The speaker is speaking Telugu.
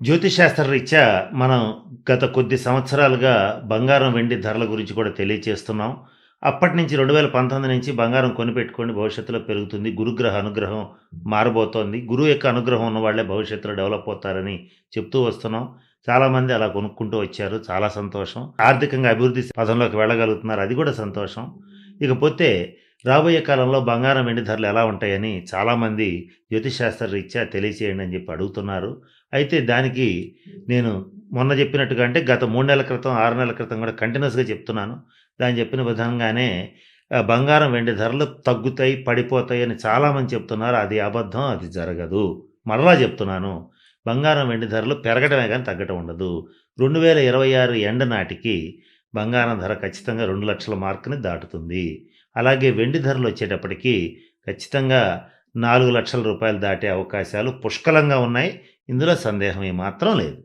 జ్యోతిష్ రీత్యా మనం గత కొద్ది సంవత్సరాలుగా బంగారం, వెండి ధరల గురించి కూడా తెలియచేస్తున్నాం. అప్పటినుంచి 2019 నుంచి బంగారం కొనిపెట్టుకోండి భవిష్యత్తులో పెరుగుతుంది. గురుగ్రహ అనుగ్రహం మారబోతోంది. గురువు యొక్క అనుగ్రహం ఉన్నవాళ్ళే భవిష్యత్తులో డెవలప్ అవుతారని చెప్తూ వస్తున్నాం. చాలామంది అలా కొనుక్కుంటూ వచ్చారు. చాలా సంతోషం. ఆర్థికంగా అభివృద్ధి పథంలోకి వెళ్ళగలుగుతున్నారు. అది కూడా సంతోషం. ఇకపోతే రాబోయే కాలంలో బంగారం, వెండి ధరలు ఎలా ఉంటాయని చాలామంది జ్యోతిష్ రీత్యా తెలియచేయండి అని చెప్పి అడుగుతున్నారు. అయితే దానికి నేను మొన్న చెప్పినట్టుగా అంటే గత 3 నెలల క్రితం, 6 నెలల క్రితం కూడా కంటిన్యూయస్‌గా చెప్తున్నాను. దాన్ని చెప్పిన విధంగానే బంగారం, వెండి ధరలు తగ్గుతాయి, పడిపోతాయి అని చాలామంది చెప్తున్నారు. అది అబద్ధం. అది జరగదు. మరలా చెప్తున్నాను. బంగారం, వెండి ధరలు పెరగడమే గాని తగ్గటం ఉండదు. 2026 ఎండ్ నాటికి బంగారం ధర ఖచ్చితంగా 2,00,000 మార్క్‌ని దాటుతుంది. అలాగే వెండి ధరలొచ్చేటప్పటికి ఖచ్చితంగా రూ. 4,00,000 దాటే అవకాశాలు పుష్కలంగా ఉన్నాయి. ఇందులో సందేహం ఏమాత్రం లేదు.